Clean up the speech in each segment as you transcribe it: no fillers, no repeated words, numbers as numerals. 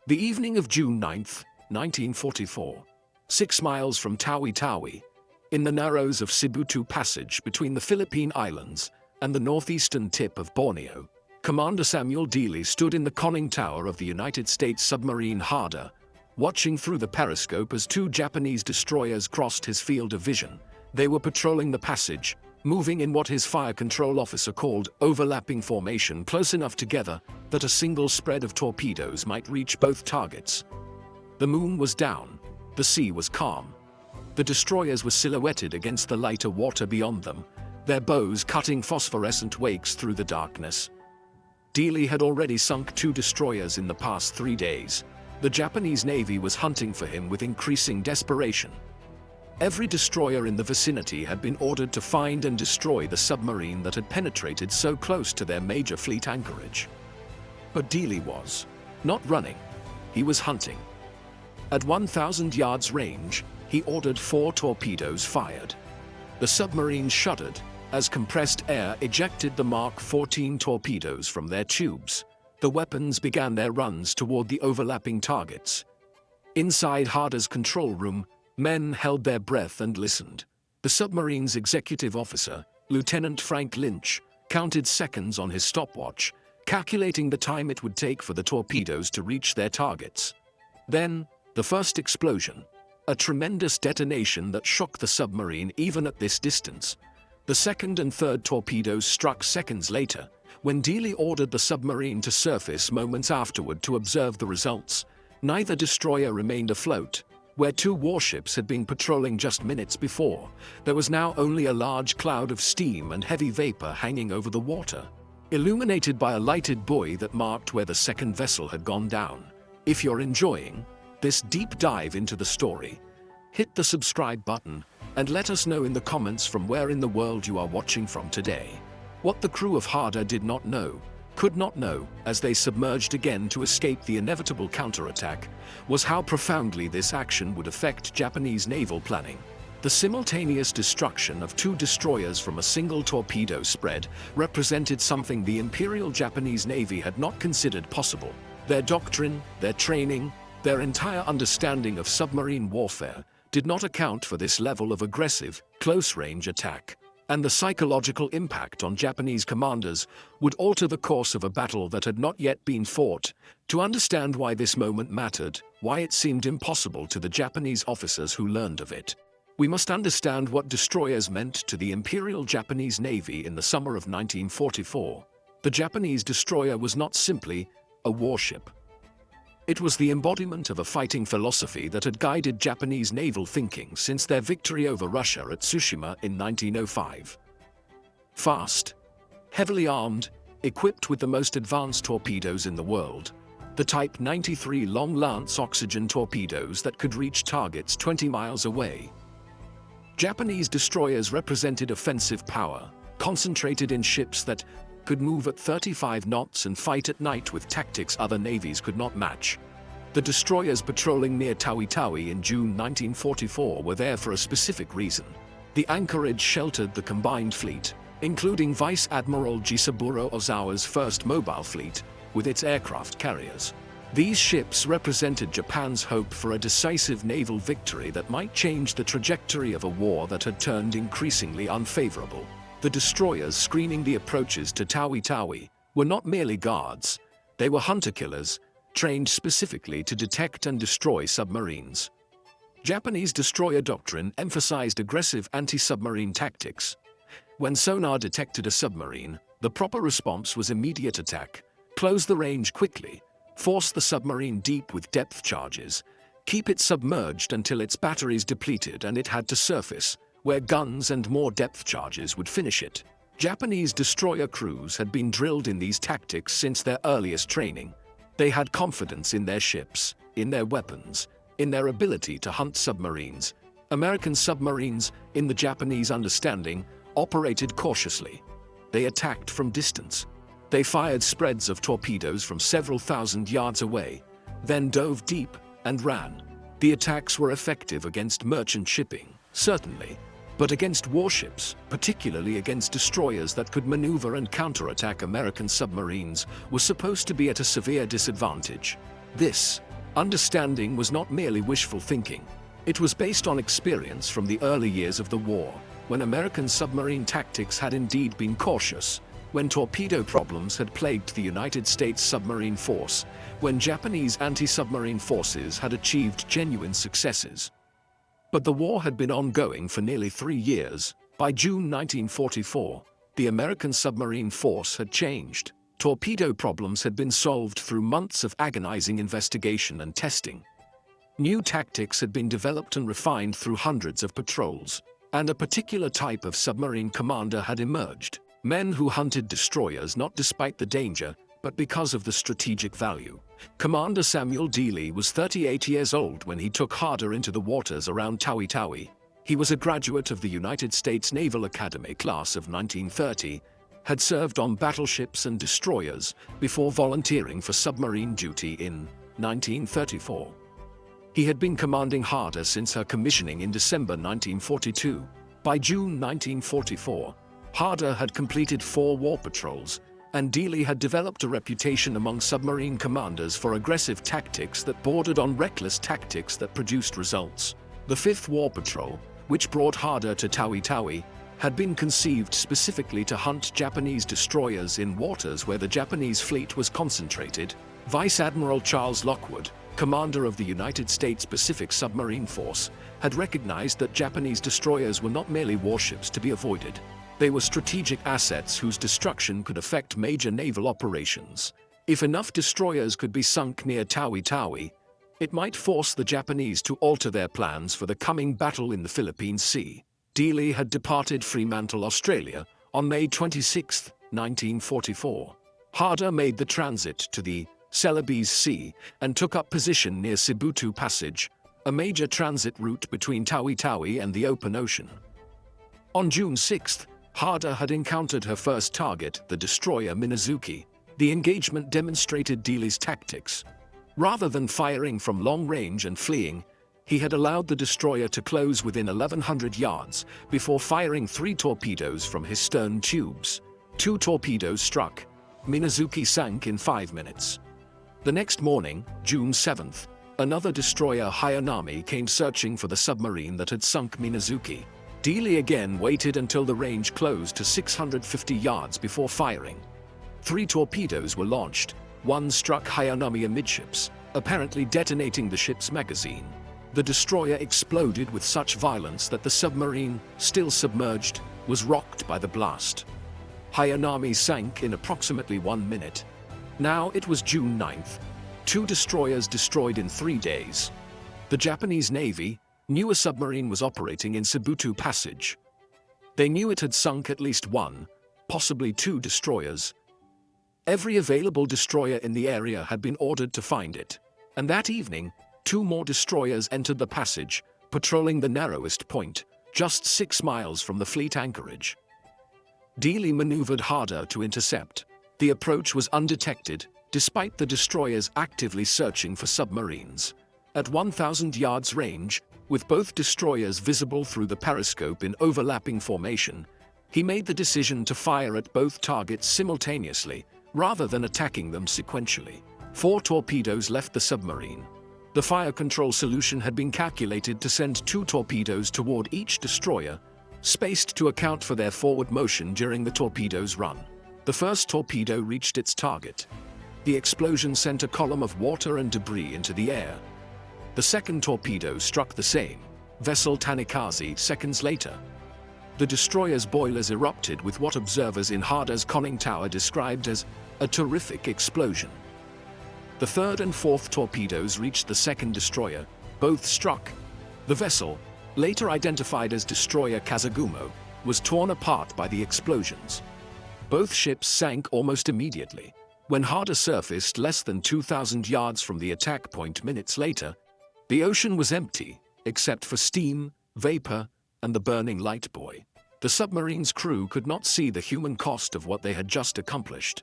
The evening of June 9th, 1944, 6 miles from Tawi-Tawi, in the narrows of Sibutu Passage between the Philippine Islands and the northeastern tip of Borneo, Commander Samuel Dealey stood in the conning tower of the United States submarine Harder, watching through the periscope as 2 Japanese destroyers crossed his field of vision. They were patrolling the passage, moving in what his fire control officer called overlapping formation, close enough together that a single spread of torpedoes might reach both targets. The moon was down, the sea was calm. The destroyers were silhouetted against the lighter water beyond them, their bows cutting phosphorescent wakes through the darkness. Dealey had already sunk 2 destroyers in the past 3 days. The Japanese Navy was hunting for him with increasing desperation. Every destroyer in the vicinity had been ordered to find and destroy the submarine that had penetrated so close to their major fleet anchorage. But Dealey was not running, he was hunting. At 1,000 yards range, he ordered 4 torpedoes fired. The submarine shuddered as compressed air ejected the Mark 14 torpedoes from their tubes. The weapons began their runs toward the overlapping targets. Inside Harder's control room, men held their breath and listened. The submarine's executive officer, Lieutenant Frank Lynch, counted seconds on his stopwatch, calculating the time it would take for the torpedoes to reach their targets. Then, the first explosion, a tremendous detonation that shook the submarine even at this distance. The second and third torpedoes struck seconds later, when Dealey ordered the submarine to surface moments afterward to observe the results. Neither destroyer remained afloat. Where 2 warships had been patrolling just minutes before, there was now only a large cloud of steam and heavy vapor hanging over the water, illuminated by a lighted buoy that marked where the second vessel had gone down. If you're enjoying this deep dive into the story, hit the subscribe button and let us know in the comments from where in the world you are watching from today. What the crew of Harder did not know, could not know, as they submerged again to escape the inevitable counterattack, was how profoundly this action would affect Japanese naval planning. The simultaneous destruction of 2 destroyers from a single torpedo spread represented something the Imperial Japanese Navy had not considered possible. Their doctrine, their training, their entire understanding of submarine warfare did not account for this level of aggressive, close-range attack. And the psychological impact on Japanese commanders would alter the course of a battle that had not yet been fought. To understand why this moment mattered, why it seemed impossible to the Japanese officers who learned of it, we must understand what destroyers meant to the Imperial Japanese Navy in the summer of 1944. The Japanese destroyer was not simply a warship. It was the embodiment of a fighting philosophy that had guided Japanese naval thinking since their victory over Russia at Tsushima in 1905. Fast, heavily armed, equipped with the most advanced torpedoes in the world, the Type 93 Long Lance oxygen torpedoes that could reach targets 20 miles away. Japanese destroyers represented offensive power, concentrated in ships that could move at 35 knots and fight at night with tactics other navies could not match. The destroyers patrolling near Tawi-Tawi in June 1944 were there for a specific reason. The anchorage sheltered the combined fleet, including Vice Admiral Ozawa's first mobile fleet, with its aircraft carriers. These ships represented Japan's hope for a decisive naval victory that might change the trajectory of a war that had turned increasingly unfavorable. The destroyers screening the approaches to Tawi-Tawi were not merely guards, they were hunter-killers, trained specifically to detect and destroy submarines. Japanese destroyer doctrine emphasized aggressive anti-submarine tactics. When sonar detected a submarine, the proper response was immediate attack. Close the range quickly, force the submarine deep with depth charges, keep it submerged until its batteries depleted and it had to surface, where guns and more depth charges would finish it. Japanese destroyer crews had been drilled in these tactics since their earliest training. They had confidence in their ships, in their weapons, in their ability to hunt submarines. American submarines, in the Japanese understanding, operated cautiously. They attacked from distance. They fired spreads of torpedoes from several thousand yards away, then dove deep and ran. The attacks were effective against merchant shipping, certainly, but against warships, particularly against destroyers that could maneuver and counterattack American submarines, was supposed to be at a severe disadvantage. This Understanding was not merely wishful thinking. It was based on experience from the early years of the war, when American submarine tactics had indeed been cautious, when torpedo problems had plagued the United States submarine force, when Japanese anti-submarine forces had achieved genuine successes. But the war had been ongoing for nearly 3 years. By June 1944, the American submarine force had changed. Torpedo problems had been solved through months of agonizing investigation and testing. New tactics had been developed and refined through hundreds of patrols, and a particular type of submarine commander had emerged. Men who hunted destroyers not despite the danger, but because of the strategic value. Commander Samuel Dealey was 38 years old when he took Harder into the waters around Tawi-Tawi. He was a graduate of the United States Naval Academy class of 1930, had served on battleships and destroyers before volunteering for submarine duty in 1934. He had been commanding Harder since her commissioning in December 1942. By June 1944, Harder had completed 4 war patrols, and Dealey had developed a reputation among submarine commanders for aggressive tactics that bordered on reckless tactics that produced results. The 5th War Patrol, which brought Harder to Tawi-Tawi, had been conceived specifically to hunt Japanese destroyers in waters where the Japanese fleet was concentrated. Vice Admiral Charles Lockwood, commander of the United States Pacific Submarine Force, had recognized that Japanese destroyers were not merely warships to be avoided. They were strategic assets whose destruction could affect major naval operations. If enough destroyers could be sunk near Tawi-Tawi, it might force the Japanese to alter their plans for the coming battle in the Philippine Sea. Dealey had departed Fremantle, Australia, on May 26, 1944. Harder made the transit to the Celebes Sea and took up position near Sibutu Passage, a major transit route between Tawi-Tawi and the open ocean. On June 6, Harder had encountered her first target, the destroyer Minazuki. The engagement demonstrated Dealey's tactics. Rather than firing from long range and fleeing, he had allowed the destroyer to close within 1,100 yards before firing 3 torpedoes from his stern tubes. 2 torpedoes struck. Minazuki sank in 5 minutes. The next morning, June 7th, another destroyer, Hayanami, came searching for the submarine that had sunk Minazuki. Dealey again waited until the range closed to 650 yards before firing. 3 torpedoes were launched. 1 struck Hayanami amidships, apparently detonating the ship's magazine. The destroyer exploded with such violence that the submarine, still submerged, was rocked by the blast. Hayanami sank in approximately 1 minute. Now it was June 9th. 2 destroyers destroyed in 3 days. The Japanese Navy knew a submarine was operating in Sibutu Passage. They knew it had sunk at least 1, possibly 2 destroyers. Every available destroyer in the area had been ordered to find it, and that evening, 2 more destroyers entered the passage, patrolling the narrowest point, just 6 miles from the fleet anchorage. Dealey maneuvered Harder to intercept. The approach was undetected, despite the destroyers actively searching for submarines. At 1,000 yards range, with both destroyers visible through the periscope in overlapping formation, he made the decision to fire at both targets simultaneously, rather than attacking them sequentially. 4 torpedoes left the submarine. The fire control solution had been calculated to send 2 torpedoes toward each destroyer, spaced to account for their forward motion during the torpedo's run. The first torpedo reached its target. The explosion sent a column of water and debris into the air. The second torpedo struck the same vessel Tanikaze seconds later. The destroyer's boilers erupted with what observers in Harder's conning tower described as a terrific explosion. The third and fourth torpedoes reached the second destroyer. Both struck. The vessel, later identified as Destroyer Kazagumo, was torn apart by the explosions. Both ships sank almost immediately. When Harder surfaced less than 2,000 yards from the attack point minutes later, the ocean was empty, except for steam, vapor, and the burning light buoy. The submarine's crew could not see the human cost of what they had just accomplished.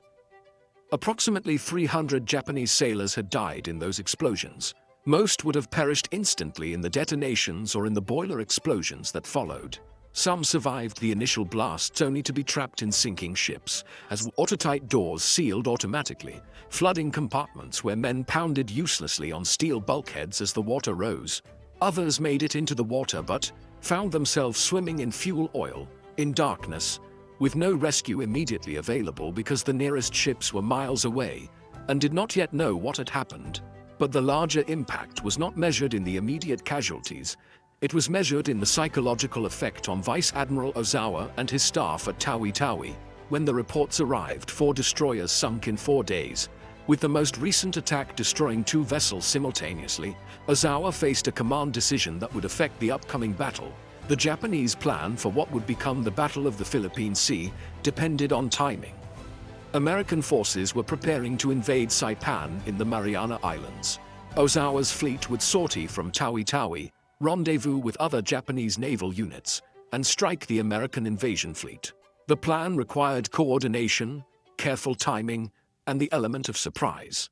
Approximately 300 Japanese sailors had died in those explosions. Most would have perished instantly in the detonations or in the boiler explosions that followed. Some survived the initial blasts only to be trapped in sinking ships, as watertight doors sealed automatically, flooding compartments where men pounded uselessly on steel bulkheads as the water rose. Others made it into the water but found themselves swimming in fuel oil, in darkness, with no rescue immediately available because the nearest ships were miles away and did not yet know what had happened. But the larger impact was not measured in the immediate casualties. It was measured in the psychological effect on Vice Admiral Ozawa and his staff at Tawi. When the reports arrived, 4 destroyers sunk in 4 days. With the most recent attack destroying 2 vessels simultaneously, Ozawa faced a command decision that would affect the upcoming battle. The Japanese plan for what would become the Battle of the Philippine Sea depended on timing. American forces were preparing to invade Saipan in the Mariana Islands. Ozawa's fleet would sortie from Tawi, rendezvous with other Japanese naval units, and strike the American invasion fleet. The plan required coordination, careful timing, and the element of surprise.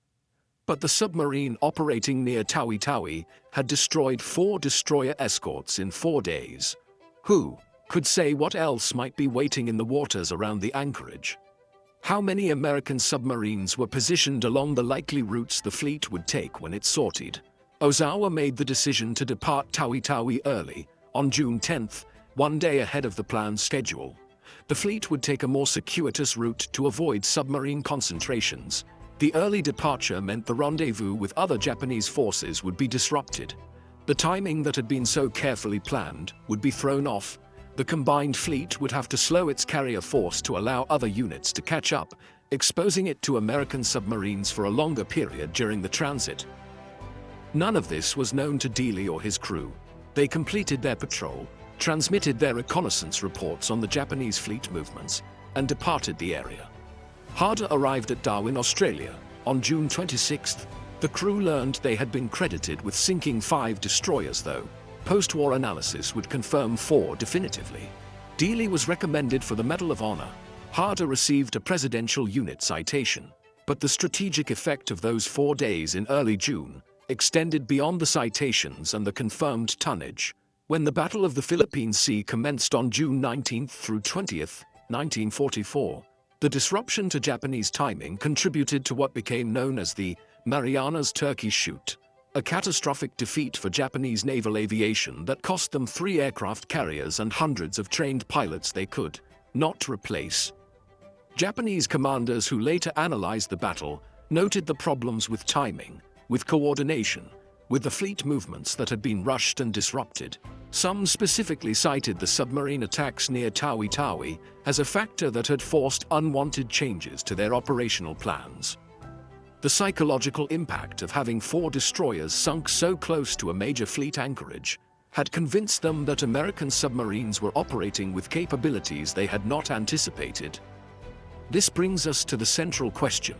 But the submarine operating near Tawi had destroyed 4 destroyer escorts in 4 days. Who could say what else might be waiting in the waters around the anchorage? How many American submarines were positioned along the likely routes the fleet would take when it sortied? Ozawa made the decision to depart Tawi early, on June 10th, 1 day ahead of the planned schedule. The fleet would take a more circuitous route to avoid submarine concentrations. The early departure meant the rendezvous with other Japanese forces would be disrupted. The timing that had been so carefully planned would be thrown off. The combined fleet would have to slow its carrier force to allow other units to catch up, exposing it to American submarines for a longer period during the transit. None of this was known to Dealey or his crew. They completed their patrol, transmitted their reconnaissance reports on the Japanese fleet movements, and departed the area. Harder arrived at Darwin, Australia, on June 26th. The crew learned they had been credited with sinking 5 destroyers, though post-war analysis would confirm 4 definitively. Dealey was recommended for the Medal of Honor. Harder received a Presidential Unit citation. But the strategic effect of those 4 days in early June extended beyond the citations and the confirmed tonnage. When the Battle of the Philippine Sea commenced on June 19th through 20th, 1944, the disruption to Japanese timing contributed to what became known as the Marianas Turkey Shoot, a catastrophic defeat for Japanese naval aviation that cost them 3 aircraft carriers and hundreds of trained pilots they could not replace. Japanese commanders who later analyzed the battle noted the problems with timing, with coordination, with the fleet movements that had been rushed and disrupted. Some specifically cited the submarine attacks near Tawi as a factor that had forced unwanted changes to their operational plans. The psychological impact of having 4 destroyers sunk so close to a major fleet anchorage had convinced them that American submarines were operating with capabilities they had not anticipated. This brings us to the central question.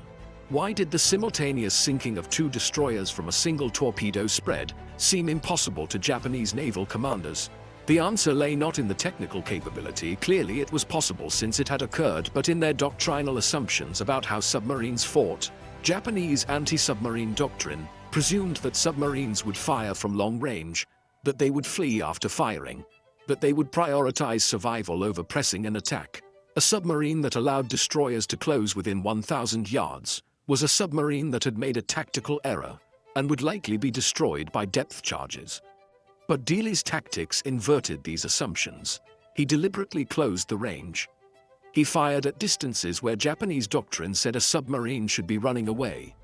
Why did the simultaneous sinking of 2 destroyers from a single torpedo spread seem impossible to Japanese naval commanders? The answer lay not in the technical capability. Clearly it was possible since it had occurred, but in their doctrinal assumptions about how submarines fought. Japanese anti-submarine doctrine presumed that submarines would fire from long range, that they would flee after firing, that they would prioritize survival over pressing an attack. A submarine that allowed destroyers to close within 1,000 yards was a submarine that had made a tactical error and would likely be destroyed by depth charges. But Dealey's tactics inverted these assumptions. He deliberately closed the range. He fired at distances where Japanese doctrine said a submarine should be running away.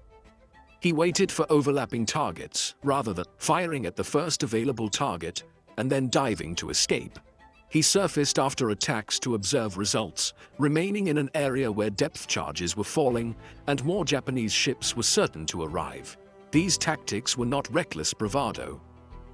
He waited for overlapping targets, rather than firing at the first available target and then diving to escape. He surfaced after attacks to observe results, remaining in an area where depth charges were falling and more Japanese ships were certain to arrive. These tactics were not reckless bravado.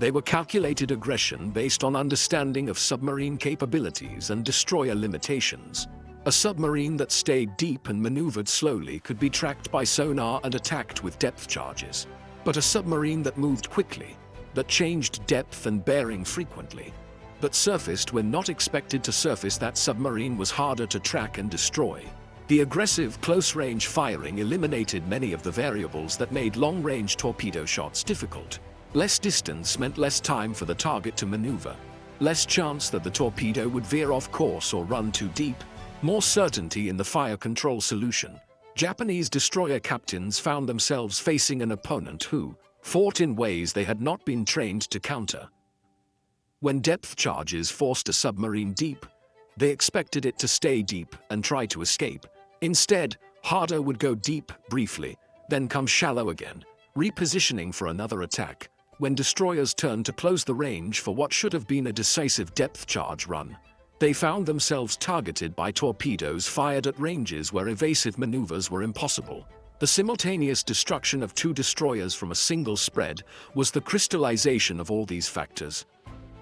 They were calculated aggression based on understanding of submarine capabilities and destroyer limitations. A submarine that stayed deep and maneuvered slowly could be tracked by sonar and attacked with depth charges. But a submarine that moved quickly, that changed depth and bearing frequently, that surfaced when not expected to surface, that submarine was harder to track and destroy. The aggressive close-range firing eliminated many of the variables that made long-range torpedo shots difficult. Less distance meant less time for the target to maneuver. Less chance that the torpedo would veer off course or run too deep. More certainty in the fire control solution. Japanese destroyer captains found themselves facing an opponent who fought in ways they had not been trained to counter. When depth charges forced a submarine deep, they expected it to stay deep and try to escape. Instead, Harder would go deep briefly, then come shallow again, repositioning for another attack. When destroyers turned to close the range for what should have been a decisive depth charge run, they found themselves targeted by torpedoes fired at ranges where evasive maneuvers were impossible. The simultaneous destruction of two destroyers from a single spread was the crystallization of all these factors.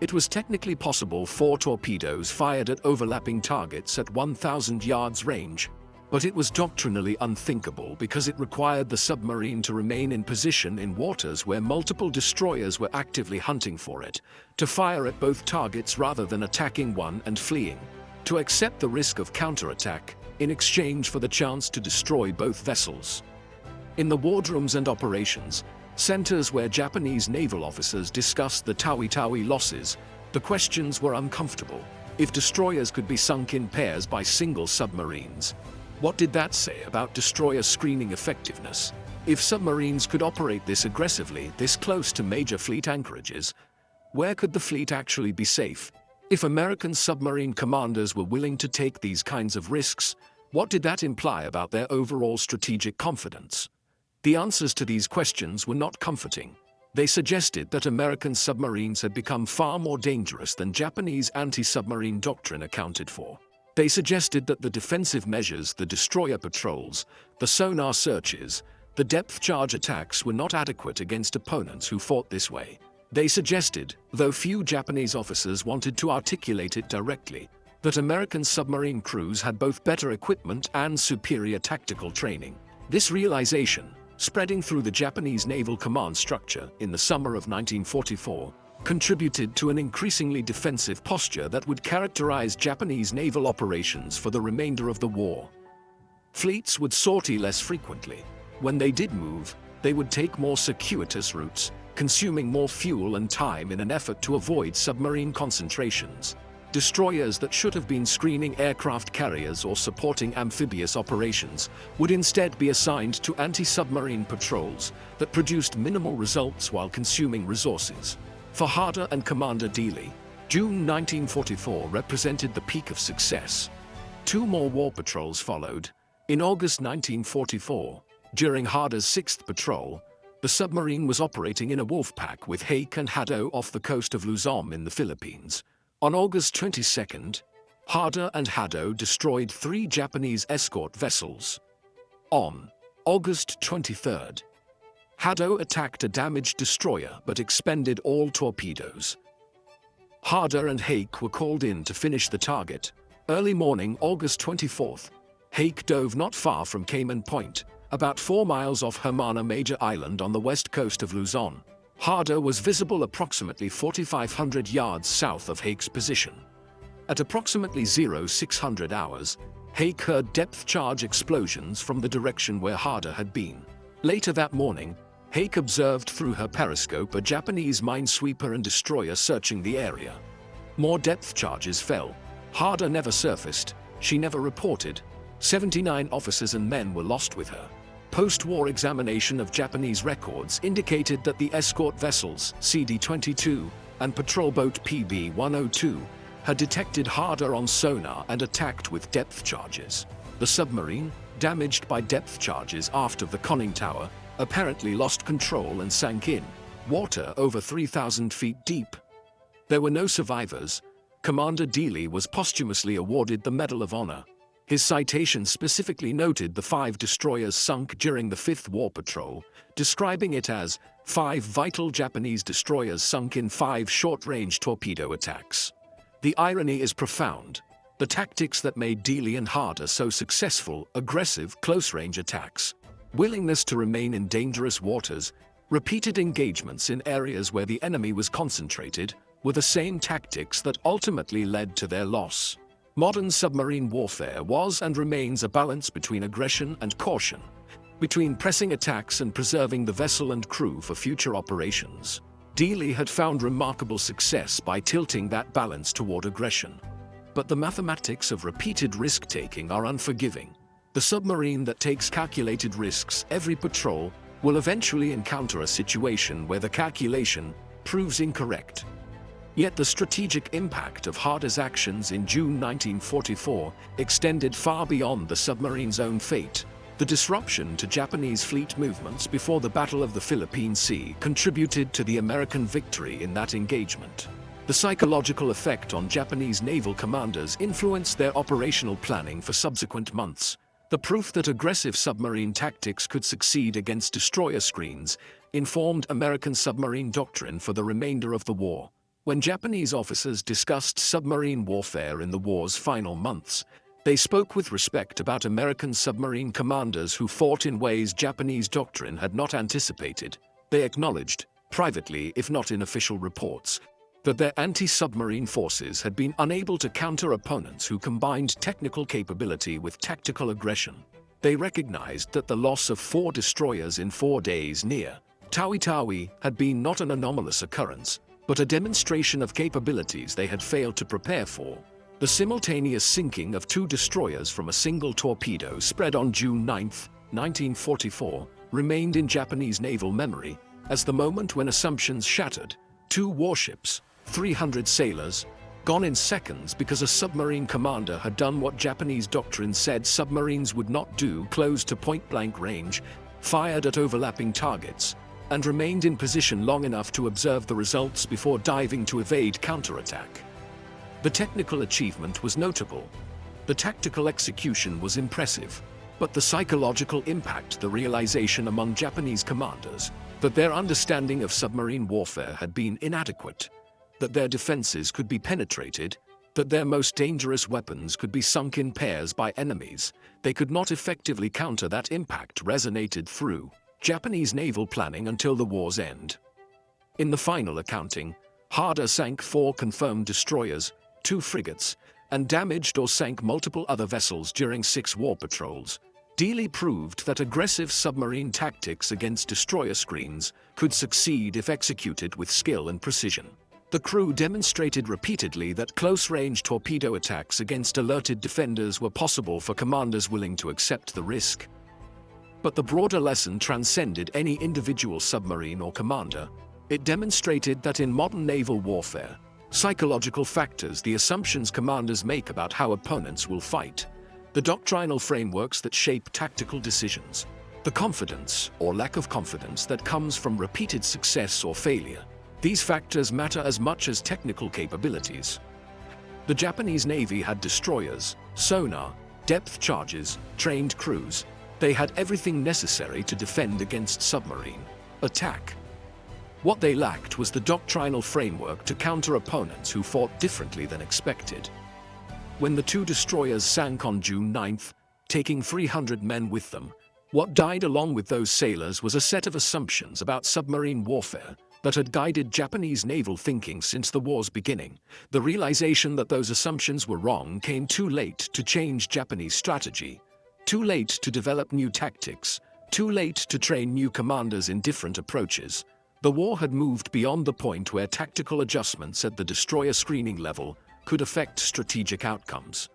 It was technically possible 4 torpedoes fired at overlapping targets at 1,000 yards range, but it was doctrinally unthinkable because it required the submarine to remain in position in waters where multiple destroyers were actively hunting for it, to fire at both targets rather than attacking one and fleeing, to accept the risk of counterattack in exchange for the chance to destroy both vessels. In the wardrooms and operations centers where Japanese naval officers discussed the Tawi losses, the questions were uncomfortable. If destroyers could be sunk in pairs by single submarines, what did that say about destroyer screening effectiveness? If submarines could operate this aggressively, this close to major fleet anchorages, where could the fleet actually be safe? If American submarine commanders were willing to take these kinds of risks, what did that imply about their overall strategic confidence? The answers to these questions were not comforting. They suggested that American submarines had become far more dangerous than Japanese anti-submarine doctrine accounted for. They suggested that the defensive measures, the destroyer patrols, the sonar searches, the depth charge attacks were not adequate against opponents who fought this way. They suggested, though few Japanese officers wanted to articulate it directly, that American submarine crews had both better equipment and superior tactical training. This realization, spreading through the Japanese naval command structure in the summer of 1944, contributed to an increasingly defensive posture that would characterize Japanese naval operations for the remainder of the war. Fleets would sortie less frequently. When they did move, they would take more circuitous routes, consuming more fuel and time in an effort to avoid submarine concentrations. Destroyers that should have been screening aircraft carriers or supporting amphibious operations would instead be assigned to anti-submarine patrols that produced minimal results while consuming resources. For Harder and Commander Dealey, June 1944 represented the peak of success. 2 more war patrols followed. In August 1944, during Harder's 6th patrol, the submarine was operating in a wolf pack with Hake and Hado off the coast of Luzon in the Philippines. On August 22nd, Harder and Hado destroyed 3 Japanese escort vessels. On August 23rd, Hado attacked a damaged destroyer but expended all torpedoes. Harder and Hake were called in to finish the target. Early morning, August 24th, Hake dove not far from Cayman Point, about 4 miles off Hermana Major Island on the west coast of Luzon. Harder was visible approximately 4,500 yards south of Hake's position. At approximately 0600 hours, Hake heard depth charge explosions from the direction where Harder had been. Later that morning, Hake observed through her periscope a Japanese minesweeper and destroyer searching the area. More depth charges fell. Harder never surfaced. She never reported. 79 officers and men were lost with her. Post-war examination of Japanese records indicated that the escort vessels CD-22 and patrol boat PB-102 had detected Harder on sonar and attacked with depth charges. The submarine, damaged by depth charges aft of the conning tower, apparently lost control and sank in water over 3,000 feet deep. There were no survivors. Commander Dealey was posthumously awarded the Medal of Honor. His citation specifically noted the 5 destroyers sunk during the 5th War Patrol, describing it as 5 vital Japanese destroyers sunk in 5 short-range torpedo attacks. The irony is profound. The tactics that made Dealey and Harder so successful, aggressive, close-range attacks, willingness to remain in dangerous waters, repeated engagements in areas where the enemy was concentrated, were the same tactics that ultimately led to their loss. Modern submarine warfare was and remains a balance between aggression and caution, between pressing attacks and preserving the vessel and crew for future operations. Dealey had found remarkable success by tilting that balance toward aggression. But the mathematics of repeated risk-taking are unforgiving. The submarine that takes calculated risks every patrol will eventually encounter a situation where the calculation proves incorrect. Yet the strategic impact of Harder's actions in June 1944 extended far beyond the submarine's own fate. The disruption to Japanese fleet movements before the Battle of the Philippine Sea contributed to the American victory in that engagement. The psychological effect on Japanese naval commanders influenced their operational planning for subsequent months. The proof that aggressive submarine tactics could succeed against destroyer screens informed American submarine doctrine for the remainder of the war. When Japanese officers discussed submarine warfare in the war's final months, they spoke with respect about American submarine commanders who fought in ways Japanese doctrine had not anticipated. They acknowledged, privately if not in official reports, that their anti-submarine forces had been unable to counter opponents who combined technical capability with tactical aggression. They recognized that the loss of 4 destroyers in 4 days near Tawi-Tawi had been not an anomalous occurrence, but a demonstration of capabilities they had failed to prepare for. The simultaneous sinking of 2 destroyers from a single torpedo spread on June 9, 1944, remained in Japanese naval memory as the moment when assumptions shattered. 2 warships, 300 sailors, gone in seconds because a submarine commander had done what Japanese doctrine said submarines would not do, close to point-blank range, fired at overlapping targets, and remained in position long enough to observe the results before diving to evade counterattack. The technical achievement was notable. The tactical execution was impressive. But the psychological impact, the realization among Japanese commanders that their understanding of submarine warfare had been inadequate, that their defenses could be penetrated, that their most dangerous weapons could be sunk in pairs by enemies, they could not effectively counter that impact resonated through Japanese naval planning until the war's end. In the final accounting, Harder sank 4 confirmed destroyers, 2 frigates, and damaged or sank multiple other vessels during 6 war patrols. Dealey proved that aggressive submarine tactics against destroyer screens could succeed if executed with skill and precision. The crew demonstrated repeatedly that close-range torpedo attacks against alerted defenders were possible for commanders willing to accept the risk. But the broader lesson transcended any individual submarine or commander. It demonstrated that in modern naval warfare, psychological factors, the assumptions commanders make about how opponents will fight, the doctrinal frameworks that shape tactical decisions, the confidence or lack of confidence that comes from repeated success or failure, these factors matter as much as technical capabilities. The Japanese Navy had destroyers, sonar, depth charges, trained crews. They had everything necessary to defend against submarine attack. What they lacked was the doctrinal framework to counter opponents who fought differently than expected. When the 2 destroyers sank on June 9th, taking 300 men with them, what died along with those sailors was a set of assumptions about submarine warfare that had guided Japanese naval thinking since the war's beginning. The realization that those assumptions were wrong came too late to change Japanese strategy, too late to develop new tactics, too late to train new commanders in different approaches. The war had moved beyond the point where tactical adjustments at the destroyer screening level could affect strategic outcomes.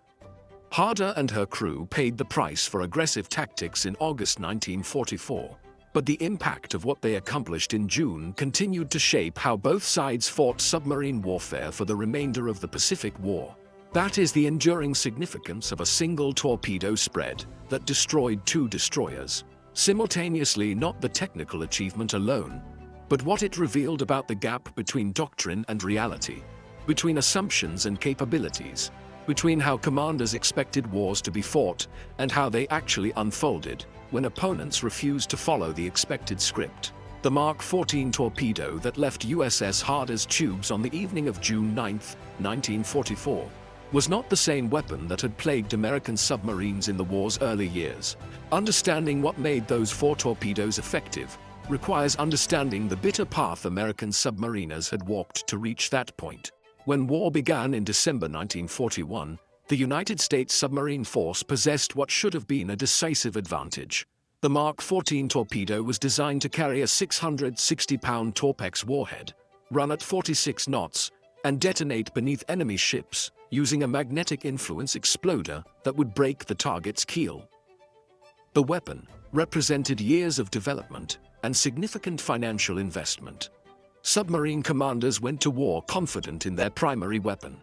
Harder and her crew paid the price for aggressive tactics in August 1944, but the impact of what they accomplished in June continued to shape how both sides fought submarine warfare for the remainder of the Pacific War. That is the enduring significance of a single torpedo spread that destroyed 2 destroyers. Simultaneously, not the technical achievement alone, but what it revealed about the gap between doctrine and reality, between assumptions and capabilities, between how commanders expected wars to be fought and how they actually unfolded when opponents refused to follow the expected script. The Mark 14 torpedo that left USS Harder's tubes on the evening of June 9, 1944, was not the same weapon that had plagued American submarines in the war's early years. Understanding what made those 4 torpedoes effective requires understanding the bitter path American submariners had walked to reach that point. When war began in December 1941, the United States submarine force possessed what should have been a decisive advantage. The Mark 14 torpedo was designed to carry a 660-pound Torpex warhead, run at 46 knots, and detonate beneath enemy ships using a magnetic influence exploder that would break the target's keel. The weapon represented years of development and significant financial investment. Submarine commanders went to war confident in their primary weapon.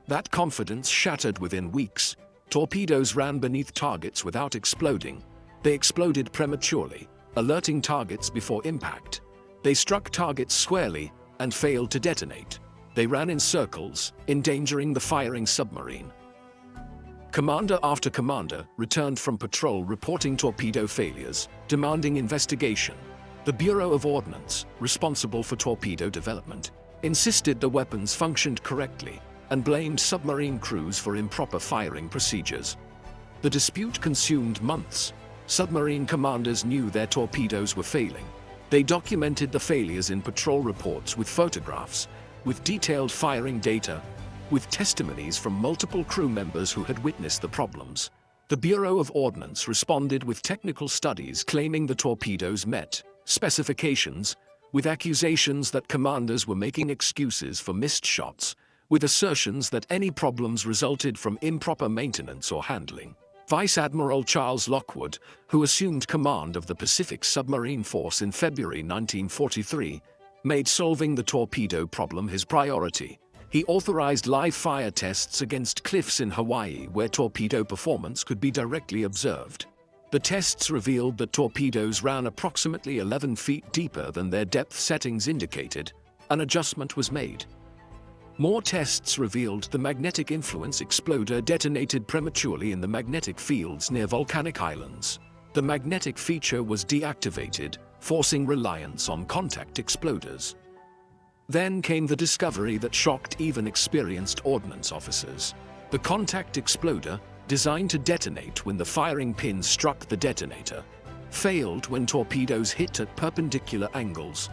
That confidence shattered within weeks. Torpedoes ran beneath targets without exploding. They exploded prematurely, alerting targets before impact. They struck targets squarely and failed to detonate. They ran in circles, endangering the firing submarine. Commander after commander returned from patrol reporting torpedo failures, demanding investigation. The Bureau of Ordnance, responsible for torpedo development, insisted the weapons functioned correctly and blamed submarine crews for improper firing procedures. The dispute consumed months. Submarine commanders knew their torpedoes were failing. They documented the failures in patrol reports with photographs, with detailed firing data, with testimonies from multiple crew members who had witnessed the problems. The Bureau of Ordnance responded with technical studies claiming the torpedoes met specifications, with accusations that commanders were making excuses for missed shots, with assertions that any problems resulted from improper maintenance or handling. Vice Admiral Charles Lockwood, who assumed command of the Pacific Submarine Force in February 1943, made solving the torpedo problem his priority. He authorized live fire tests against cliffs in Hawaii where torpedo performance could be directly observed. The tests revealed that torpedoes ran approximately 11 feet deeper than their depth settings indicated. An adjustment was made. More tests revealed the magnetic influence exploder detonated prematurely in the magnetic fields near volcanic islands. The magnetic feature was deactivated, forcing reliance on contact exploders. Then came the discovery that shocked even experienced ordnance officers. The contact exploder, designed to detonate when the firing pin struck the detonator, failed when torpedoes hit at perpendicular angles.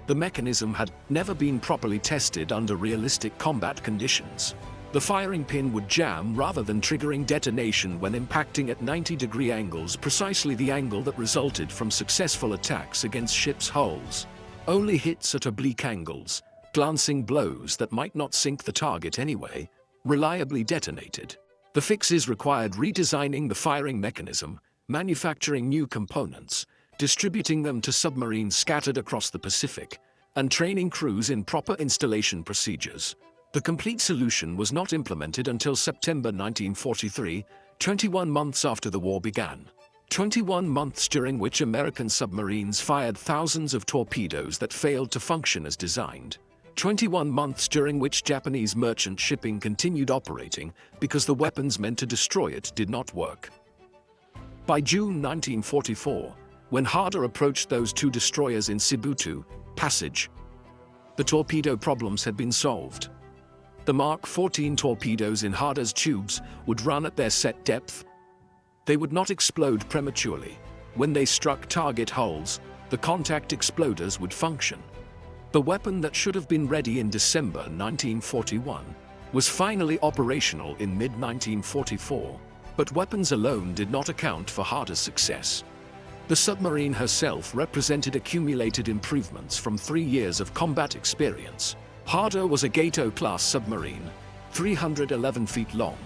The mechanism had never been properly tested under realistic combat conditions. The firing pin would jam rather than triggering detonation when impacting at 90-degree angles, precisely the angle that resulted from successful attacks against ships' hulls. Only hits at oblique angles, glancing blows that might not sink the target anyway, reliably detonated. The fixes required redesigning the firing mechanism, manufacturing new components, distributing them to submarines scattered across the Pacific, and training crews in proper installation procedures. The complete solution was not implemented until September 1943, 21 months after the war began. 21 months during which American submarines fired thousands of torpedoes that failed to function as designed. 21 months during which Japanese merchant shipping continued operating because the weapons meant to destroy it did not work. By June 1944, when Harder approached those two destroyers in Sibutu Passage, the torpedo problems had been solved. The Mark 14 torpedoes in Harder's tubes would run at their set depth. They would not explode prematurely. When they struck target hulls, the contact exploders would function. The weapon that should have been ready in December 1941 was finally operational in mid-1944, but weapons alone did not account for Harder's success. The submarine herself represented accumulated improvements from 3 years of combat experience. Harder was a Gato-class submarine, 311 feet long,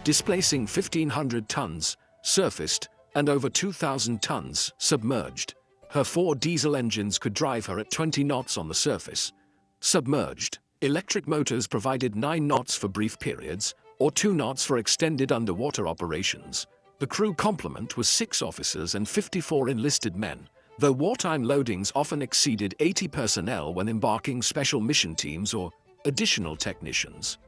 displacing 1,500 tons, surfaced, and over 2,000 tons, submerged. Her 4 diesel engines could drive her at 20 knots on the surface. Submerged, electric motors provided 9 knots for brief periods, or 2 knots for extended underwater operations. The crew complement was 6 officers and 54 enlisted men, though wartime loadings often exceeded 80 personnel when embarking special mission teams or additional technicians.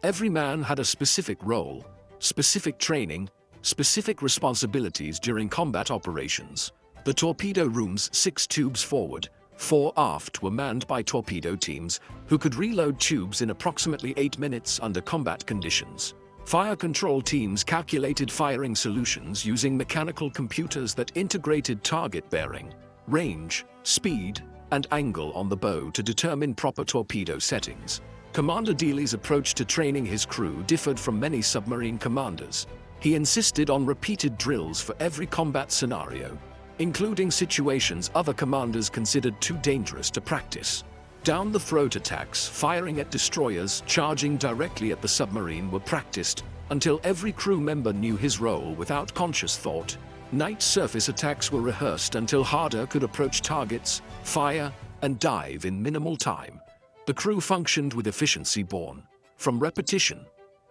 Every man had a specific role, specific training, specific responsibilities during combat operations. The torpedo room's 6 tubes forward, 4 aft were manned by torpedo teams who could reload tubes in approximately 8 minutes under combat conditions. Fire control teams calculated firing solutions using mechanical computers that integrated target bearing, range, speed, and angle on the bow to determine proper torpedo settings. Commander Dealey's approach to training his crew differed from many submarine commanders. He insisted on repeated drills for every combat scenario, including situations other commanders considered too dangerous to practice. Down-the-throat attacks firing at destroyers charging directly at the submarine were practiced until every crew member knew his role without conscious thought. Night surface attacks were rehearsed until Harder could approach targets, fire, and dive in minimal time. The crew functioned with efficiency born from repetition,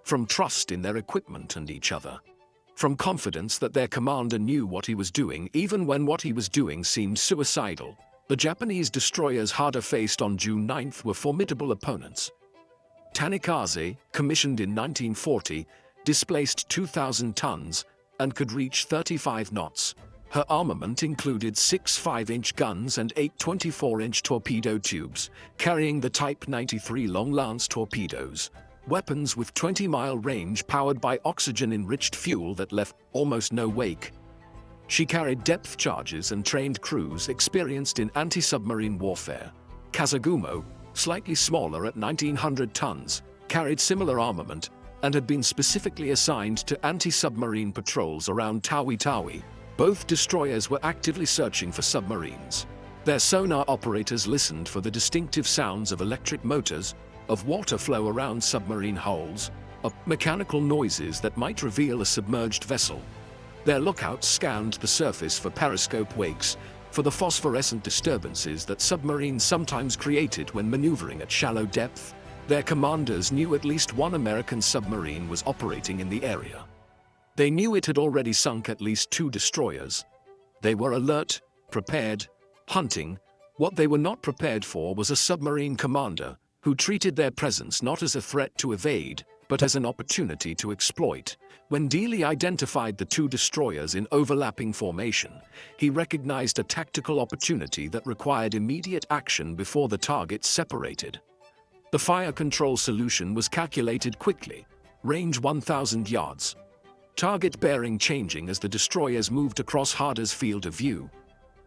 from trust in their equipment and each other, from confidence that their commander knew what he was doing even when what he was doing seemed suicidal. The Japanese destroyers Harder faced on June 9th were formidable opponents. Tanikaze, commissioned in 1940, displaced 2,000 tons and could reach 35 knots. Her armament included 6 5-inch guns and 8 24-inch torpedo tubes, carrying the Type 93 Long Lance torpedoes, weapons with 20-mile range powered by oxygen-enriched fuel that left almost no wake. She carried depth charges and trained crews experienced in anti-submarine warfare. Kazagumo, slightly smaller at 1,900 tons, carried similar armament and had been specifically assigned to anti-submarine patrols around Tawi-Tawi. Both destroyers were actively searching for submarines. Their sonar operators listened for the distinctive sounds of electric motors, of water flow around submarine hulls, of mechanical noises that might reveal a submerged vessel. Their lookouts scanned the surface for periscope wakes, for the phosphorescent disturbances that submarines sometimes created when maneuvering at shallow depth. Their commanders knew at least one American submarine was operating in the area. They knew it had already sunk at least 2 destroyers. They were alert, prepared, hunting. What they were not prepared for was a submarine commander who treated their presence not as a threat to evade, but as an opportunity to exploit. When Dealey identified the 2 destroyers in overlapping formation, he recognized a tactical opportunity that required immediate action before the targets separated. The fire control solution was calculated quickly, range 1,000 yards. Target bearing changing as the destroyers moved across Harder's field of view.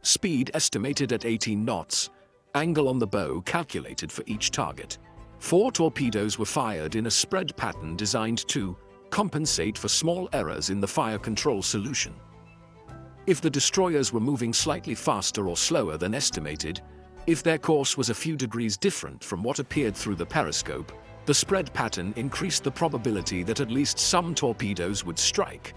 Speed estimated at 18 knots, angle on the bow calculated for each target. 4 torpedoes were fired in a spread pattern designed to compensate for small errors in the fire control solution. If the destroyers were moving slightly faster or slower than estimated, if their course was a few degrees different from what appeared through the periscope, the spread pattern increased the probability that at least some torpedoes would strike.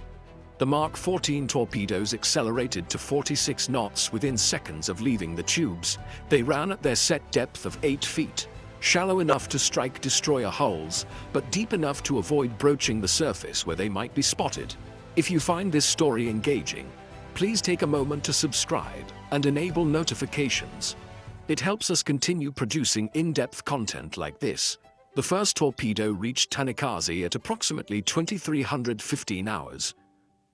The Mark 14 torpedoes accelerated to 46 knots within seconds of leaving the tubes. They ran at their set depth of 8 feet, shallow enough to strike destroyer hulls, but deep enough to avoid broaching the surface where they might be spotted. If you find this story engaging, please take a moment to subscribe and enable notifications. It helps us continue producing in-depth content like this. The first torpedo reached Tanikaze at approximately 2315 hours.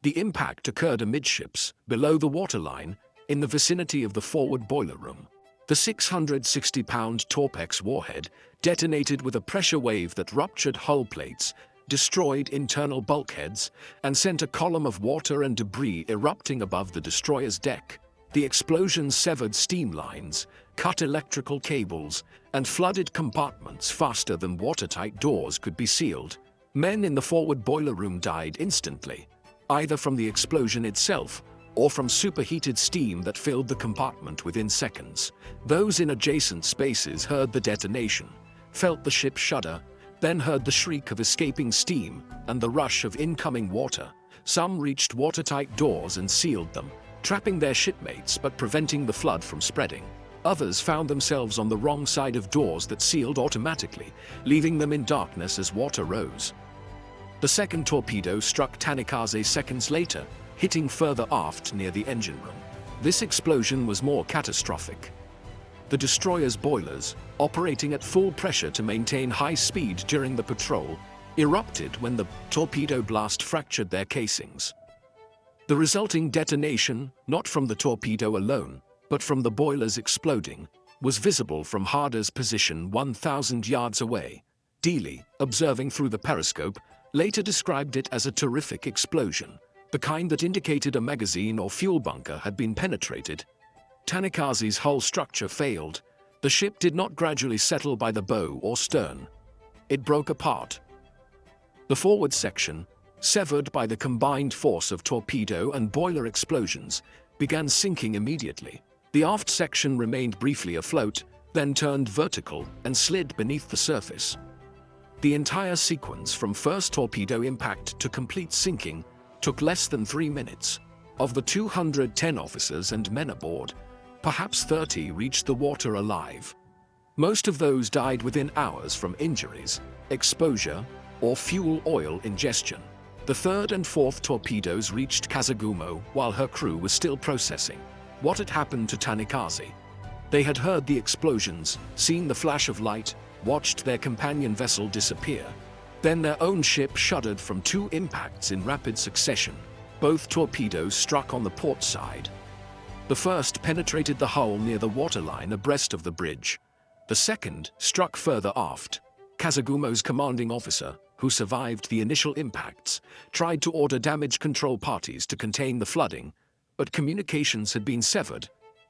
The impact occurred amidships, below the waterline, in the vicinity of the forward boiler room. The 660-pound Torpex warhead detonated with a pressure wave that ruptured hull plates, destroyed internal bulkheads, and sent a column of water and debris erupting above the destroyer's deck. The explosion severed steam lines, cut electrical cables, and flooded compartments faster than watertight doors could be sealed. Men in the forward boiler room died instantly, either from the explosion itself or from superheated steam that filled the compartment within seconds. Those in adjacent spaces heard the detonation, felt the ship shudder, then heard the shriek of escaping steam and the rush of incoming water. Some reached watertight doors and sealed them, trapping their shipmates but preventing the flood from spreading. Others found themselves on the wrong side of doors that sealed automatically, leaving them in darkness as water rose. The second torpedo struck Tanikaze seconds later, hitting further aft near the engine room. This explosion was more catastrophic. The destroyer's boilers, operating at full pressure to maintain high speed during the patrol, erupted when the torpedo blast fractured their casings. The resulting detonation, not from the torpedo alone, but from the boilers exploding, was visible from Harder's position 1,000 yards away. Dealey, observing through the periscope, later described it as a terrific explosion, the kind that indicated a magazine or fuel bunker had been penetrated. Tanikaze's hull structure failed. The ship did not gradually settle by the bow or stern. It broke apart. The forward section, severed by the combined force of torpedo and boiler explosions, began sinking immediately. The aft section remained briefly afloat, then turned vertical and slid beneath the surface. The entire sequence from first torpedo impact to complete sinking took less than 3 minutes. Of the 210 officers and men aboard, perhaps 30 reached the water alive. Most of those died within hours from injuries, exposure, or fuel oil ingestion. The third and fourth torpedoes reached Kazagumo while her crew was still processing what had happened to Tanikaze. They had heard the explosions, seen the flash of light, watched their companion vessel disappear. Then their own ship shuddered from 2 impacts in rapid succession. Both torpedoes struck on the port side. The first penetrated the hull near the waterline abreast of the bridge. The second struck further aft. Kazagumo's commanding officer, who survived the initial impacts, tried to order damage control parties to contain the flooding, but communications had been severed.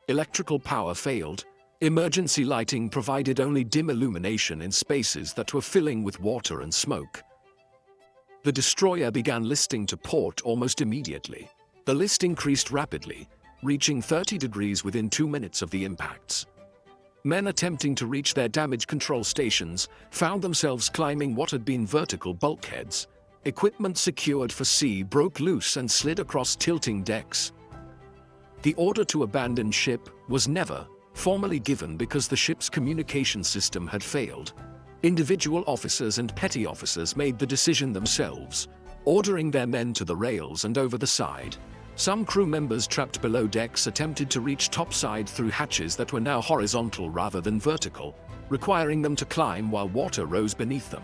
Electrical power failed. Emergency lighting provided only dim illumination in spaces that were filling with water and smoke. The destroyer began listing to port almost immediately. The list increased rapidly, reaching 30 degrees within 2 minutes of the impacts. Men attempting to reach their damage control stations found themselves climbing what had been vertical bulkheads. Equipment secured for sea broke loose and slid across tilting decks. The order to abandon ship was never formally given because the ship's communication system had failed. Individual officers and petty officers made the decision themselves, ordering their men to the rails and over the side. Some crew members trapped below decks attempted to reach topside through hatches that were now horizontal rather than vertical, requiring them to climb while water rose beneath them.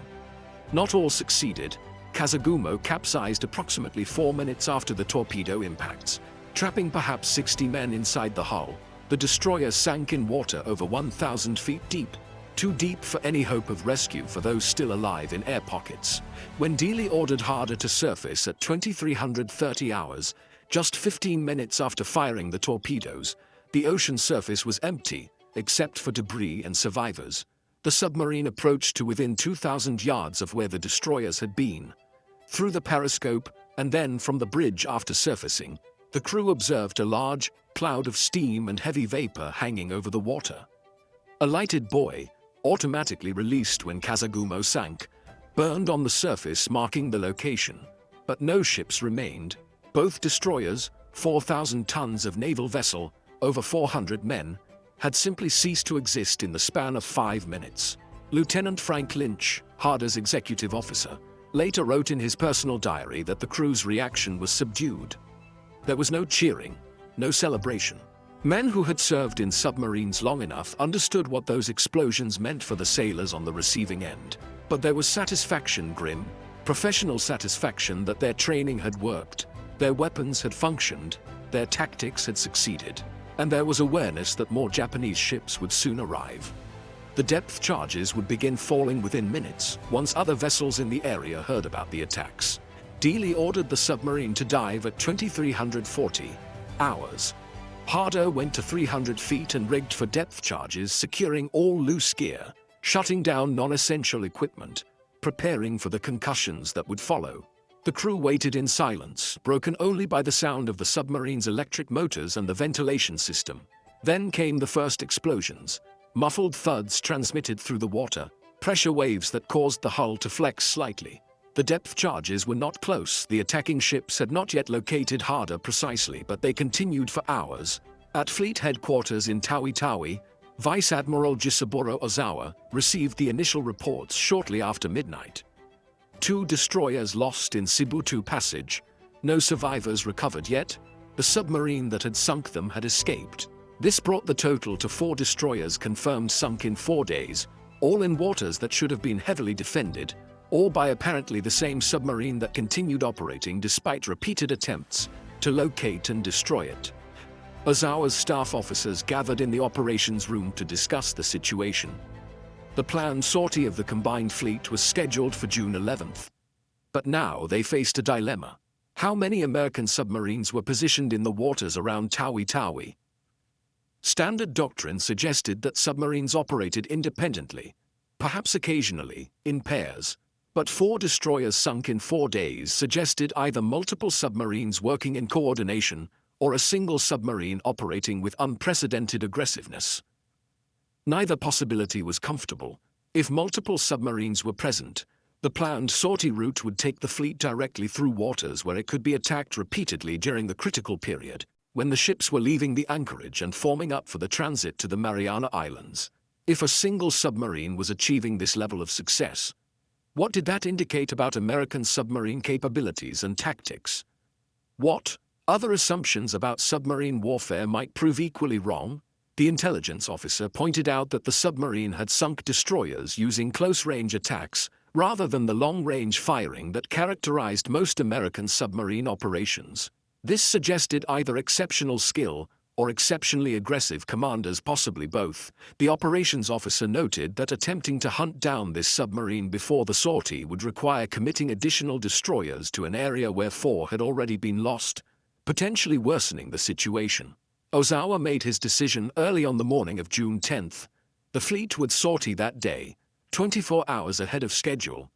Not all succeeded. Kazagumo capsized approximately 4 minutes after the torpedo impacts, trapping perhaps 60 men inside the hull. The destroyer sank in water over 1,000 feet deep, too deep for any hope of rescue for those still alive in air pockets. When Dealey ordered Harder to surface at 2330 hours, just 15 minutes after firing the torpedoes, the ocean surface was empty, except for debris and survivors. The submarine approached to within 2,000 yards of where the destroyers had been. Through the periscope, and then from the bridge after surfacing, the crew observed a large cloud of steam and heavy vapor hanging over the water. A lighted buoy, automatically released when Kazagumo sank, burned on the surface marking the location, but no ships remained. Both destroyers, 4,000 tons of naval vessel, over 400 men, had simply ceased to exist in the span of 5 minutes. Lieutenant Frank Lynch, Harder's executive officer, later wrote in his personal diary that the crew's reaction was subdued. There was no cheering, no celebration. Men who had served in submarines long enough understood what those explosions meant for the sailors on the receiving end. But there was satisfaction, grim, professional satisfaction that their training had worked, their weapons had functioned, their tactics had succeeded, and there was awareness that more Japanese ships would soon arrive. The depth charges would begin falling within minutes once other vessels in the area heard about the attacks. Dealey ordered the submarine to dive at 2340 hours. Harder went to 300 feet and rigged for depth charges, securing all loose gear, shutting down non-essential equipment, preparing for the concussions that would follow. The crew waited in silence, broken only by the sound of the submarine's electric motors and the ventilation system. Then came the first explosions. Muffled thuds transmitted through the water, pressure waves that caused the hull to flex slightly. The depth charges were not close. The attacking ships had not yet located Harder precisely, but they continued for hours. At fleet headquarters in Tawi-Tawi, Vice Admiral Ozawa received the initial reports shortly after midnight. 2 destroyers lost in Sibutu Passage. No survivors recovered yet. The submarine that had sunk them had escaped. This brought the total to 4 destroyers confirmed sunk in 4 days, all in waters that should have been heavily defended, all by apparently the same submarine that continued operating despite repeated attempts to locate and destroy it. Ozawa's staff officers gathered in the operations room to discuss the situation. The planned sortie of the combined fleet was scheduled for June 11th. But now they faced a dilemma. How many American submarines were positioned in the waters around Tawi-Tawi? Standard doctrine suggested that submarines operated independently, perhaps occasionally, in pairs. But 4 destroyers sunk in 4 days suggested either multiple submarines working in coordination or a single submarine operating with unprecedented aggressiveness. Neither possibility was comfortable. If multiple submarines were present, the planned sortie route would take the fleet directly through waters where it could be attacked repeatedly during the critical period, when the ships were leaving the anchorage and forming up for the transit to the Mariana Islands. If a single submarine was achieving this level of success, what did that indicate about American submarine capabilities and tactics? What other assumptions about submarine warfare might prove equally wrong? The intelligence officer pointed out that the submarine had sunk destroyers using close-range attacks, rather than the long-range firing that characterized most American submarine operations. This suggested either exceptional skill or exceptionally aggressive commanders, possibly both. The operations officer noted that attempting to hunt down this submarine before the sortie would require committing additional destroyers to an area where 4 had already been lost, potentially worsening the situation. Ozawa made his decision early on the morning of June 10th. The fleet would sortie that day, 24 hours ahead of schedule.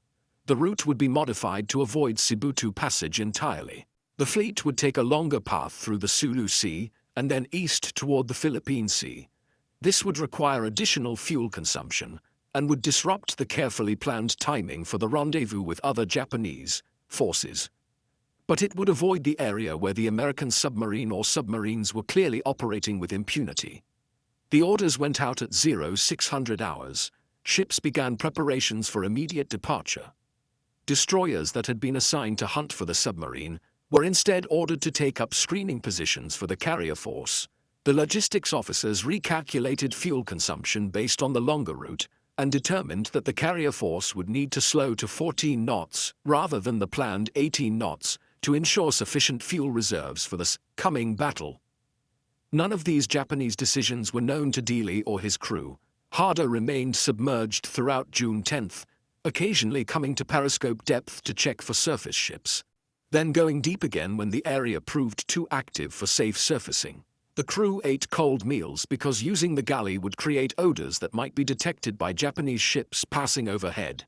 The route would be modified to avoid Sibutu Passage entirely. The fleet would take a longer path through the Sulu Sea and then east toward the Philippine Sea. This would require additional fuel consumption and would disrupt the carefully planned timing for the rendezvous with other Japanese forces. But it would avoid the area where the American submarine or submarines were clearly operating with impunity. The orders went out at 0600 hours. Ships began preparations for immediate departure. Destroyers that had been assigned to hunt for the submarine were instead ordered to take up screening positions for the carrier force. The logistics officers recalculated fuel consumption based on the longer route and determined that the carrier force would need to slow to 14 knots rather than the planned 18 knots to ensure sufficient fuel reserves for the coming battle. None of these Japanese decisions were known to Dealey or his crew. Harder remained submerged throughout June 10th, occasionally coming to periscope depth to check for surface ships, then going deep again when the area proved too active for safe surfacing. The crew ate cold meals because using the galley would create odors that might be detected by Japanese ships passing overhead.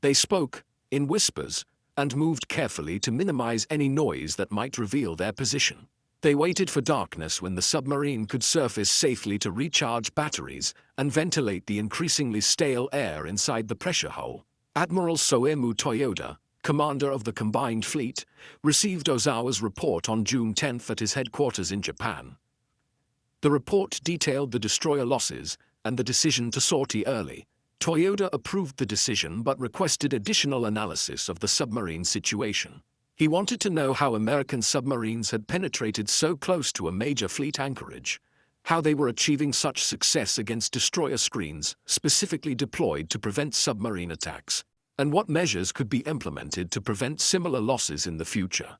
They spoke in whispers and moved carefully to minimize any noise that might reveal their position. They waited for darkness when the submarine could surface safely to recharge batteries and ventilate the increasingly stale air inside the pressure hull. Admiral Soemu Toyoda, commander of the combined fleet, received Ozawa's report on June 10th at his headquarters in Japan. The report detailed the destroyer losses and the decision to sortie early. Toyoda approved the decision but requested additional analysis of the submarine situation. He wanted to know how American submarines had penetrated so close to a major fleet anchorage, how they were achieving such success against destroyer screens specifically deployed to prevent submarine attacks, and what measures could be implemented to prevent similar losses in the future.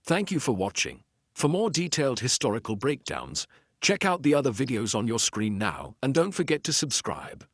Thank you for watching. For more detailed historical breakdowns, check out the other videos on your screen now and don't forget to subscribe.